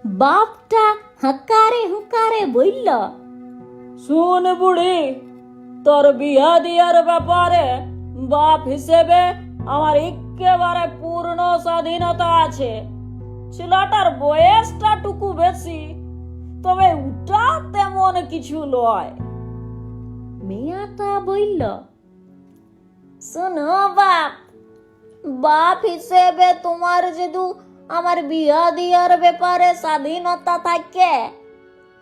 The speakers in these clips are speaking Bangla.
বাপটা হাঁকারে হুঁকারে বলল, শুন বুড়ি, তোর বিয়া দিয়ার ব্যাপারে বাপ হিসেবে আমার একেবারে পূর্ণ স্বাধীনতা আছে। ছেলেটার বয়সটা টুকু বেশি, তবে ওটা তেমন কিছু লয়। মেয়াটা বলল, শোনো বাপ, বাপ হিসেবে তোমার যদি আমার বিয়া দিয়ার ব্যাপারে স্বাধীনতা থাকে,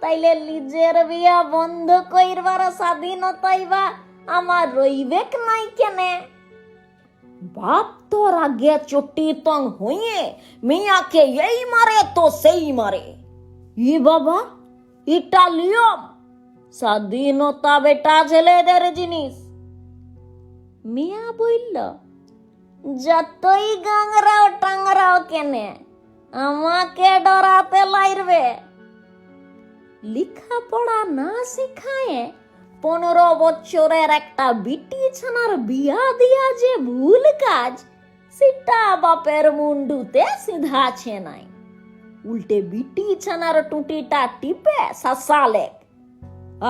তাইলে নিজের বিয়া বন্ধ কইরবার স্বাধীনতাই বা আমার রইবে নাই কেনে? বাপ তোর আগে চটি তং হইয়ে মিয়াকে এই মারে তো সেই মারে। ই বাবা, এটা নিয়ম? স্বাধীনতা বেটা ছেলেদের জিনিস। মিয়া বলল, যতই গাংরাও টাংরাও কেনে, আমাকে ডরাতে লাইরবে। লেখাপড়া না শিখায় 15 বছরের একটা বিটি ছানার বিয়া দিয়া যে ভুল কাজ, সেটা বাপের মুন্ডুতে সিধাছে নাই। উল্টে বিটি ছানার টুটিটা টিপে শাসালে,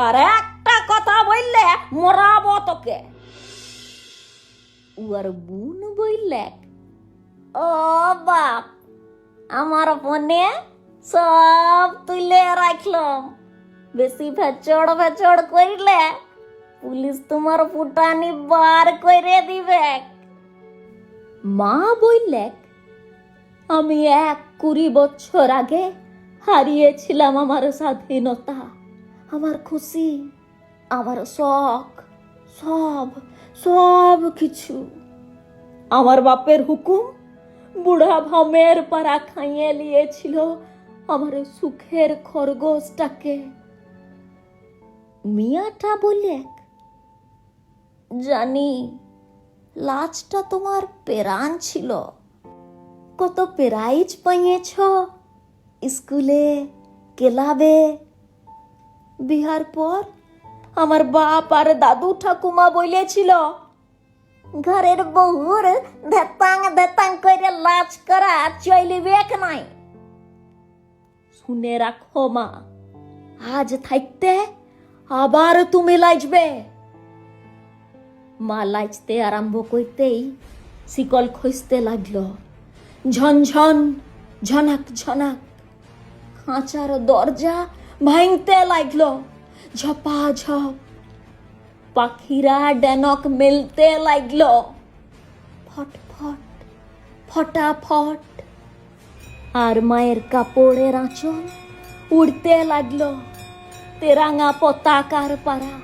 আর একটা কথা বললে মরাবো তোকে। উয়ার বুন বললে, ও বাপ, আমার ফোনে সব তুলে রাখলাম। বেশি ভেচড় ভেচড় করলে পুলিশ তোমার ফুটানি বার করে দিবে। মা বললে, আমি 20 বছর আগে হারিয়েছিলাম আমার স্বাধীনতা, আমার খুশি, আমার শখ, সব সব কিছু। আমার বাপের হুকুম বুড়া ভামের পাড়া খাইয়ে লিয়েছিল আমার সুখের খরগোশটাকে। মিয়াটা বললে, জানি লাজটা তোমার পেরান ছিল। কত প্রাইজ পাইয়েছ স্কুলে, ক্লাবে। বিহার পর আমার বাপ আর দাদু ঠাকুমা বলেছিল, ঘরের বহুর ধেতাং ধেতাং করে লাজ করা চলিবে নাই। শুনে রাখো মা, আজ থাকতে আবার তুমি লাজবে। মা লাজতে আরম্ভ করতেই শিকল খসতে লাগলো। ঝনঝন, ঝনাক ঝনাক খাঁচার দরজা ভাঙতে লাগলো। ঝপাঝপ পাখিরা ডেনক মেলতে লাগলো। ফটফট, ফটাফট, আর মায়ের কাপড়ের আঁচল উড়তে লাগলো তেরাঙা পতাকার পারা।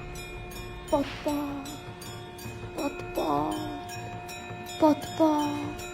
পতপত, পতপত, পতপত।